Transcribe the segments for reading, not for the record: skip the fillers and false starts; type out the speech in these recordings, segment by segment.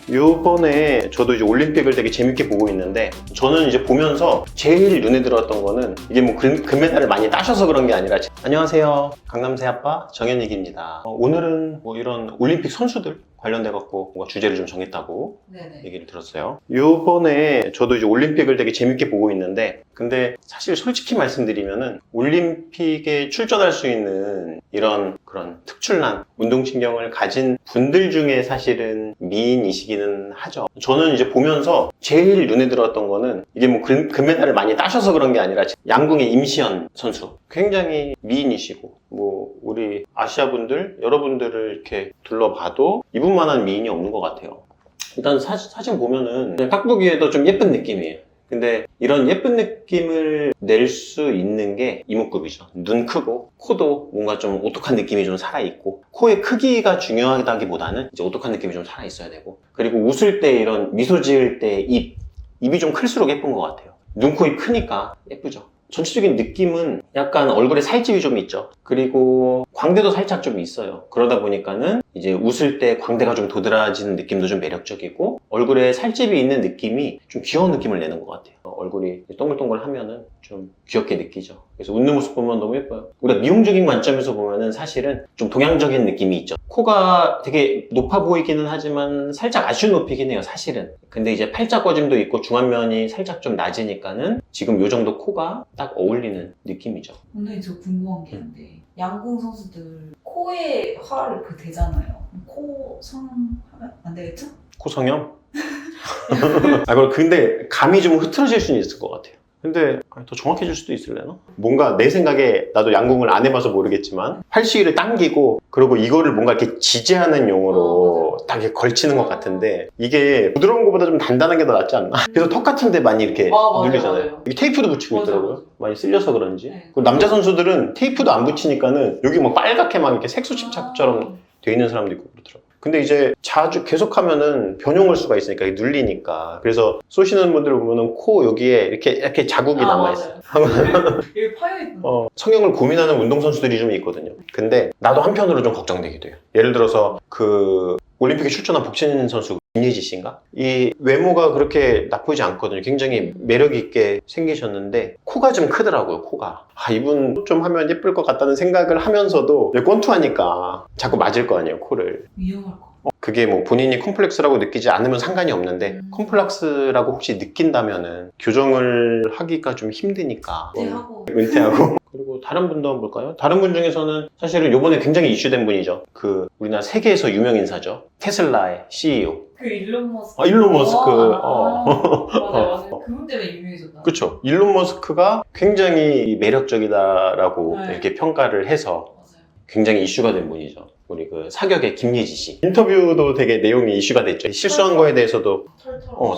요번에 저도 이제 올림픽을 되게 재밌게 보고 있는데, 저는 이제 보면서 제일 눈에 들어왔던 거는, 이게 뭐 금메달을 많이 따셔서 그런 게 아니라, 안녕하세요, 강남새 아빠 정현익입니다. 오늘은 뭐 이런 올림픽 선수들 관련돼 갖고 뭔가 주제를 좀 정했다고 네네. 얘기를 들었어요. 요번에 저도 이제 올림픽을 되게 재밌게 보고 있는데, 근데 사실 솔직히 말씀드리면은 올림픽에 출전할 수 있는 이런 그런 특출난 운동신경을 가진 분들 중에 사실은 미인이시기는 하죠. 저는 이제 보면서 제일 눈에 들어왔던 거는, 이게 뭐 금메달을 많이 따셔서 그런 게 아니라 양궁의 임시연 선수, 굉장히 미인이시고, 뭐 우리 아시아 분들 여러분들을 이렇게 둘러봐도 이분만한 미인이 없는 것 같아요. 일단 사진 보면은 딱 보기에도 좀 예쁜 느낌이에요. 근데 이런 예쁜 느낌을 낼 수 있는 게 이목구비죠. 눈 크고 코도 뭔가 좀 오똑한 느낌이 좀 살아있고, 코의 크기가 중요하다기보다는 이제 오똑한 느낌이 좀 살아있어야 되고, 그리고 웃을 때 이런 미소 지을 때 입이 좀 클수록 예쁜 것 같아요. 눈, 코, 입 크니까 예쁘죠. 전체적인 느낌은 약간 얼굴에 살집이 좀 있죠. 그리고 광대도 살짝 좀 있어요. 그러다 보니까는 이제 웃을 때 광대가 좀 도드라지는 느낌도 좀 매력적이고, 얼굴에 살집이 있는 느낌이 좀 귀여운 느낌을 내는 것 같아요. 얼굴이 동글동글 하면은 좀 귀엽게 느끼죠. 그래서 웃는 모습 보면 너무 예뻐요. 우리가 미용적인 관점에서 보면은 사실은 좀 동양적인 느낌이 있죠. 코가 되게 높아 보이기는 하지만 살짝 아쉬운 높이긴 해요, 사실은. 근데 이제 팔자 꺼짐도 있고 중안면이 살짝 좀 낮으니까는 지금 요 정도 코가 딱 어울리는 느낌이죠. 근데 저 궁금한 게 있는데, 양궁 선수들 코에 화를 대잖아요. 코 성하면 안 되겠죠? 코 성형? 근데 감이 좀 흐트러질 수는 있을 것 같아요. 근데 더 정확해질 수도 있을래나? 뭔가 내 생각에, 나도 양궁을 안 해봐서 모르겠지만, 팔씨를 당기고 그리고 이거를 뭔가 이렇게 지지하는 용어로 딱 이렇게 걸치는 것 같은데, 이게 부드러운 것보다 좀 단단한 게 더 낫지 않나? 그래서 턱 같은 데 많이 이렇게 누르잖아요. 맞아요. 이게 테이프도 붙이고 맞아요. 있더라고요. 많이 쓸려서 그런지. 네. 그리고 남자 선수들은 테이프도 안 붙이니까는 여기 막 빨갛게 막 이렇게 색소 침착처럼 돼 있는 사람도 있고 그렇더라고요. 근데 이제 자주 계속하면은 변형 올 수가 있으니까, 이게 눌리니까. 그래서 쏘시는 분들 보면은 코 여기에 이렇게 자국이 남아있어요. 여기 파여있는 성형을 고민하는 운동선수들이 좀 있거든요. 근데 나도 한편으로 좀 걱정되기도 해요. 예를 들어서 그 올림픽에 출전한 복신 선수 김예지 씨인가? 이 외모가 그렇게 나쁘지 않거든요. 굉장히 매력 있게 생기셨는데 코가 좀 크더라고요. 코가. 이분 좀 하면 예쁠 것 같다는 생각을 하면서도 꼰투하니까 자꾸 맞을 거 아니에요, 코를. 위험할 것 같아요. 그게 뭐 본인이 컴플렉스라고 느끼지 않으면 상관이 없는데, 컴플렉스라고 혹시 느낀다면은 교정을 하기가 좀 힘드니까 은퇴하고 그리고 다른 분도 한번 볼까요? 다른 분 중에서는 사실은 요번에 굉장히 이슈된 분이죠. 그 우리나라 세계에서 유명 인사죠. 테슬라의 CEO. 그 일론 머스크. 일론 머스크. 맞아요. 그분 때문에 유명해졌다. 그렇죠. 일론 머스크가 굉장히 매력적이다라고 네. 이렇게 평가를 해서 맞아요. 굉장히 이슈가 된 분이죠. 우리 그 사격의 김예지 씨. 인터뷰도 되게 내용이 이슈가 됐죠. 실수한 거에 대해서도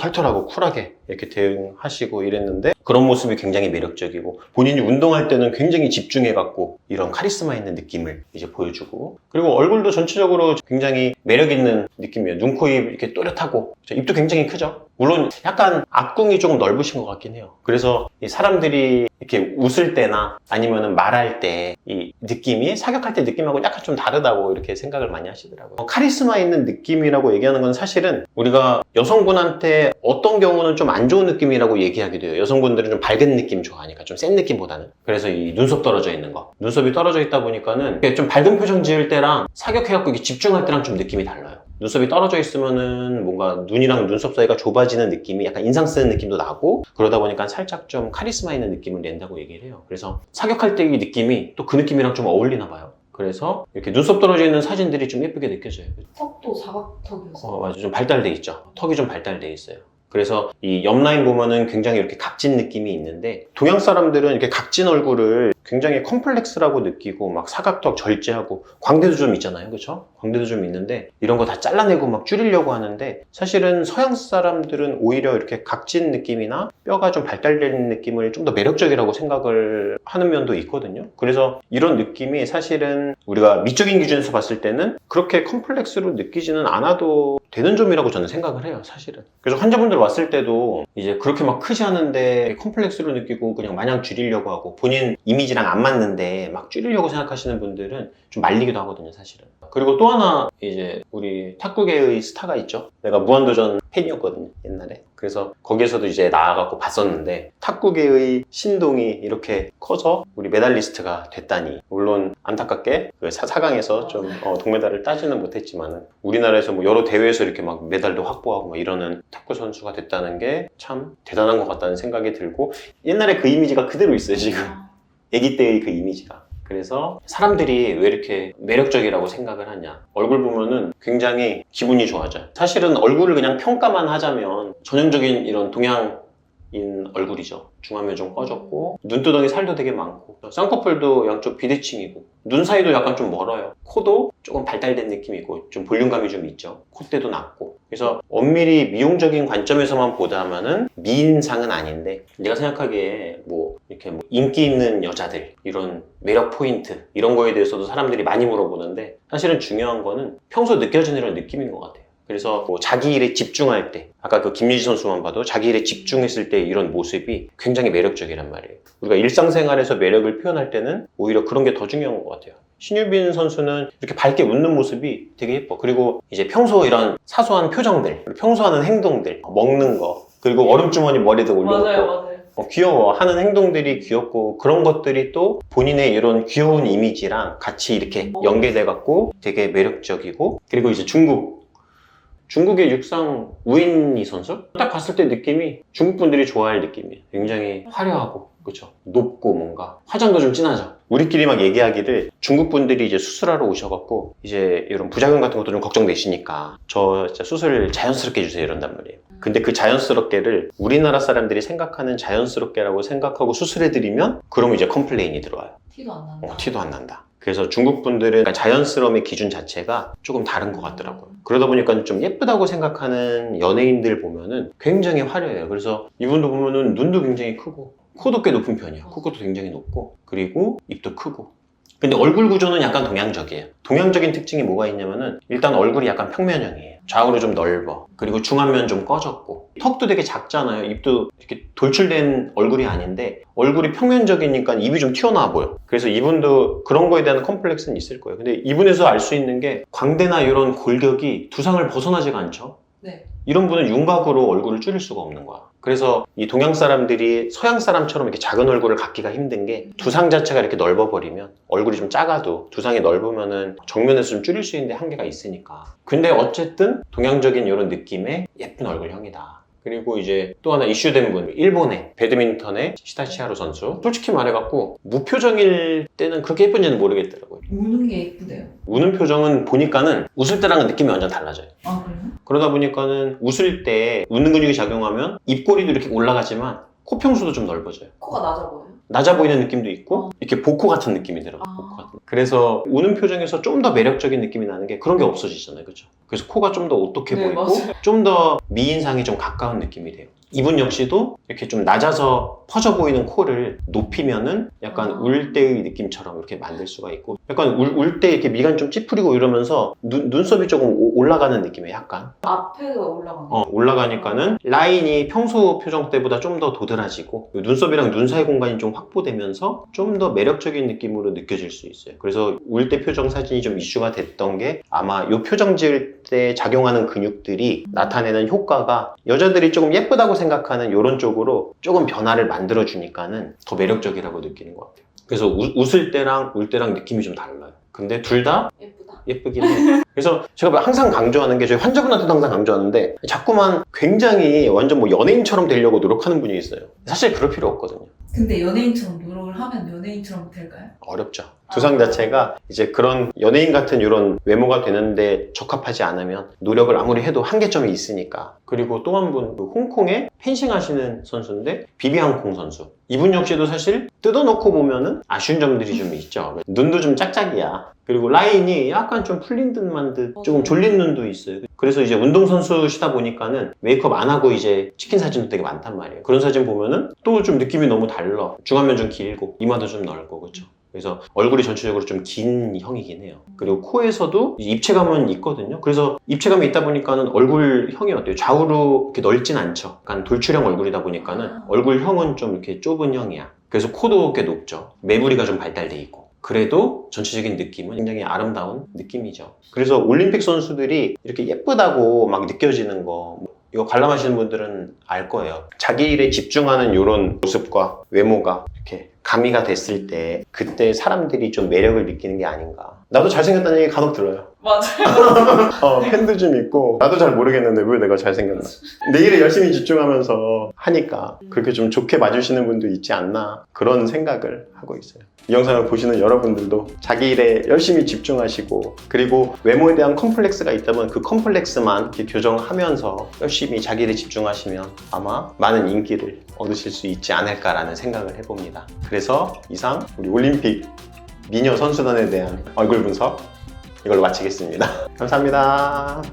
털털하고 쿨하게 이렇게 대응하시고 이랬는데, 그런 모습이 굉장히 매력적이고, 본인이 운동할 때는 굉장히 집중해갖고 이런 카리스마 있는 느낌을 이제 보여주고, 그리고 얼굴도 전체적으로 굉장히 매력 있는 느낌이에요. 눈, 코, 입 이렇게 또렷하고, 입도 굉장히 크죠. 물론 약간 앞궁이 조금 넓으신 것 같긴 해요. 그래서 이 사람들이 이렇게 웃을 때나 아니면은 말할 때 이 느낌이 사격할 때 느낌하고 약간 좀 다르다고 이렇게 생각을 많이 하시더라고요. 카리스마 있는 느낌이라고 얘기하는 건 사실은 우리가 여성분한테 어떤 경우는 좀 안 좋은 느낌이라고 얘기하기도 해요. 여성분들은 좀 밝은 느낌 좋아하니까, 좀 센 느낌보다는. 그래서 이 눈썹 떨어져 있는 거, 눈썹이 떨어져 있다 보니까는 좀 밝은 표정 지을 때랑 사격해갖고 이게 집중할 때랑 좀 느낌이 달라요. 눈썹이 떨어져 있으면은 뭔가 눈이랑 눈썹 사이가 좁아지는 느낌이 약간 인상 쓰는 느낌도 나고, 그러다 보니까 살짝 좀 카리스마 있는 느낌을 낸다고 얘기를 해요. 그래서 사격할 때 이 느낌이 또 그 느낌이랑 좀 어울리나 봐요. 그래서 이렇게 눈썹 떨어져 있는 사진들이 좀 예쁘게 느껴져요. 턱도 사각턱이었어요. 맞아, 좀 발달돼 있죠. 턱이 좀 발달돼 있어요. 그래서 이 옆라인 보면은 굉장히 이렇게 각진 느낌이 있는데, 동양 사람들은 이렇게 각진 얼굴을 굉장히 컴플렉스라고 느끼고 막 사각턱 절제하고, 광대도 좀 있잖아요, 그렇죠? 광대도 좀 있는데 이런 거 다 잘라내고 막 줄이려고 하는데, 사실은 서양 사람들은 오히려 이렇게 각진 느낌이나 뼈가 좀 발달된 느낌을 좀 더 매력적이라고 생각을 하는 면도 있거든요. 그래서 이런 느낌이 사실은 우리가 미적인 기준에서 봤을 때는 그렇게 컴플렉스로 느끼지는 않아도 되는 점이라고 저는 생각을 해요, 사실은. 그래서 환자분들 왔을 때도 이제 그렇게 막 크지 않은데 컴플렉스로 느끼고 그냥 마냥 줄이려고 하고 본인 이미지랑 안 맞는데 막 줄이려고 생각하시는 분들은 좀 말리기도 하거든요, 사실은. 그리고 또 하나 이제 우리 탁구계의 스타가 있죠. 내가 무한도전 팬이었거든요, 옛날에. 그래서 거기에서도 이제 나와갖고 봤었는데 탁구계의 신동이 이렇게 커서 우리 메달리스트가 됐다니. 물론 안타깝게 그 4강에서 좀 동메달을 따지는 못했지만은 우리나라에서 뭐 여러 대회에서 이렇게 막 메달도 확보하고 막 이러는 탁구 선수가 됐다는 게 참 대단한 것 같다는 생각이 들고 옛날에 그 이미지가 그대로 있어요, 지금. 아기 때의 그 이미지가. 그래서 사람들이 왜 이렇게 매력적이라고 생각을 하냐. 얼굴 보면은 굉장히 기분이 좋아져요. 사실은 얼굴을 그냥 평가만 하자면 전형적인 이런 동양인 얼굴이죠. 중안면 좀 꺼졌고 눈두덩이 살도 되게 많고 쌍꺼풀도 양쪽 비대칭이고 눈 사이도 약간 좀 멀어요. 코도 조금 발달된 느낌이고 좀 볼륨감이 좀 있죠. 콧대도 낮고. 그래서 엄밀히 미용적인 관점에서만 보자면은 미인상은 아닌데 내가 생각하기에 뭐 이렇게 뭐 인기 있는 여자들 이런 매력 포인트 이런 거에 대해서도 사람들이 많이 물어보는데 사실은 중요한 거는 평소 느껴지는 이런 느낌인 것 같아요. 그래서 뭐 자기 일에 집중할 때 아까 그 김유지 선수만 봐도 자기 일에 집중했을 때 이런 모습이 굉장히 매력적이란 말이에요. 우리가 일상생활에서 매력을 표현할 때는 오히려 그런 게 더 중요한 것 같아요. 신유빈 선수는 이렇게 밝게 웃는 모습이 되게 예뻐. 그리고 이제 평소 이런 사소한 표정들, 평소 하는 행동들, 먹는 거, 그리고 얼음주머니 머리도 올려놓고 맞아요. 귀여워 하는 행동들이 귀엽고 그런 것들이 또 본인의 이런 귀여운 이미지랑 같이 이렇게 연계돼 갖고 되게 매력적이고 그리고 이제 중국의 육상 우인니 선수? 딱 봤을 때 느낌이 중국 분들이 좋아할 느낌이에요. 굉장히 화려하고, 그쵸? 높고 뭔가. 화장도 좀 진하죠? 우리끼리 막 얘기하기를 중국 분들이 이제 수술하러 오셔갖고 이제 이런 부작용 같은 것도 좀 걱정되시니까 저 진짜 수술 자연스럽게 해주세요 이런단 말이에요. 근데 그 자연스럽게를 우리나라 사람들이 생각하는 자연스럽게라고 생각하고 수술해드리면 그러면 이제 컴플레인이 들어와요. 티도 안 난다. 티도 안 난다. 그래서 중국 분들은 자연스러움의 기준 자체가 조금 다른 것 같더라고요. 그러다 보니까 좀 예쁘다고 생각하는 연예인들 보면은 굉장히 화려해요. 그래서 이분도 보면은 눈도 굉장히 크고 코도 꽤 높은 편이에요. 코도 굉장히 높고 그리고 입도 크고. 근데 얼굴 구조는 약간 동양적이에요. 동양적인 특징이 뭐가 있냐면은 일단 얼굴이 약간 평면형이에요. 좌우로 좀 넓어. 그리고 중안면 좀 꺼졌고 턱도 되게 작잖아요. 입도 이렇게 돌출된 얼굴이 아닌데 얼굴이 평면적이니까 입이 좀 튀어나와 보여. 그래서 이분도 그런 거에 대한 컴플렉스는 있을 거예요. 근데 이분에서 알 수 있는 게 광대나 이런 골격이 두상을 벗어나지가 않죠. 네. 이런 분은 윤곽으로 얼굴을 줄일 수가 없는 거야. 그래서 이 동양 사람들이 서양 사람처럼 이렇게 작은 얼굴을 갖기가 힘든 게 두상 자체가 이렇게 넓어버리면 얼굴이 좀 작아도 두상이 넓으면은 정면에서 좀 줄일 수 있는 한계가 있으니까. 근데 어쨌든 동양적인 이런 느낌의 예쁜 얼굴형이다. 그리고 이제 또 하나 이슈된 분, 일본의 배드민턴의 시다치 하루 선수. 솔직히 말해갖고 무표정일 때는 그렇게 예쁜지는 모르겠더라고요. 우는 게 예쁘대요. 우는 표정은 보니까는 웃을 때랑은 느낌이 완전 달라져요. 아 그래요? 그러다 보니까는 웃을 때 웃는 근육이 작용하면 입꼬리도 이렇게 올라가지만 코 평수도 좀 넓어져요. 코가 낮아 보여요? 낮아 보이는 느낌도 있고 이렇게 복코 같은 느낌이 들어요. 복코 같은. 그래서 우는 표정에서 좀 더 매력적인 느낌이 나는 게 그런 게 없어지잖아요. 그렇죠? 그래서 코가 좀 더 오똑해 네, 보이고 맞아요. 좀 더 미인상에 좀 가까운 느낌이 돼요. 이분 역시도 이렇게 좀 낮아서 퍼져 보이는 코를 높이면은 약간 울 때의 느낌처럼 이렇게 만들 수가 있고 약간 울 때 이렇게 미간 좀 찌푸리고 이러면서 눈썹이 조금 올라가는 느낌이에요. 약간. 앞에가 올라가는 올라가니까는 라인이 평소 표정 때보다 좀 더 도드라지고 눈썹이랑 눈 사이 공간이 좀 확보되면서 좀 더 매력적인 느낌으로 느껴질 수 있어요. 그래서 울 때 표정 사진이 좀 이슈가 됐던 게 아마 이 표정 지을 때 작용하는 근육들이 나타내는 효과가 여자들이 조금 예쁘다고 생각하는 이런 쪽으로 조금 변화를 만들어주니까는 더 매력적이라고 느끼는 것 같아요. 그래서 웃을 때랑 울 때랑 느낌이 좀 달라요. 근데 둘 다 예쁘다. 예쁘긴 해. 그래서 제가 항상 강조하는 게 저희 환자분한테도 항상 강조하는데 자꾸만 굉장히 완전 뭐 연예인처럼 되려고 노력하는 분이 있어요. 사실 그럴 필요 없거든요. 근데 연예인처럼 노력을 하면 연예인처럼 될까요? 어렵죠. 두상 자체가 이제 그런 연예인 같은 이런 외모가 되는데 적합하지 않으면 노력을 아무리 해도 한계점이 있으니까. 그리고 또 한 분, 홍콩에 펜싱 하시는 선수인데 비비항콩 선수. 이분 역시도 사실 뜯어놓고 보면은 아쉬운 점들이 좀 있죠. 눈도 좀 짝짝이야. 그리고 라인이 약간 좀 풀린 듯만 듯 조금 졸린 눈도 있어요. 그래서 이제 운동선수시다 보니까는 메이크업 안 하고 이제 찍힌 사진도 되게 많단 말이에요. 그런 사진 보면은 또 좀 느낌이 너무 달라. 중안면 좀 길고 이마도 좀 넓고 그렇죠. 그래서 얼굴이 전체적으로 좀 긴 형이긴 해요. 그리고 코에서도 입체감은 있거든요. 그래서 입체감이 있다 보니까는 얼굴형이 어때요? 좌우로 이렇게 넓진 않죠. 약간 돌출형 얼굴이다 보니까는 얼굴형은 좀 이렇게 좁은 형이야. 그래서 코도 꽤 높죠. 매부리가 좀 발달돼 있고. 그래도 전체적인 느낌은 굉장히 아름다운 느낌이죠. 그래서 올림픽 선수들이 이렇게 예쁘다고 막 느껴지는 거, 이거 관람하시는 분들은 알 거예요. 자기 일에 집중하는 이런 모습과 외모가 이렇게 가미가 됐을 때 그때 사람들이 좀 매력을 느끼는 게 아닌가. 나도 잘생겼다는 얘기 간혹 들어요. 맞아요. 팬도 좀 있고 나도 잘 모르겠는데 왜 내가 잘생겼나. 내 일에 열심히 집중하면서 하니까 그렇게 좀 좋게 봐주시는 분도 있지 않나, 그런 생각을 하고 있어요. 이 영상을 보시는 여러분들도 자기 일에 열심히 집중하시고, 그리고 외모에 대한 컴플렉스가 있다면 그 컴플렉스만 이렇게 교정하면서 열심히 자기 일에 집중하시면 아마 많은 인기를 얻으실 수 있지 않을까라는 생각을 해봅니다. 그래서 이상 우리 올림픽 미녀 선수단에 대한 얼굴 분석 이걸로 마치겠습니다. 감사합니다.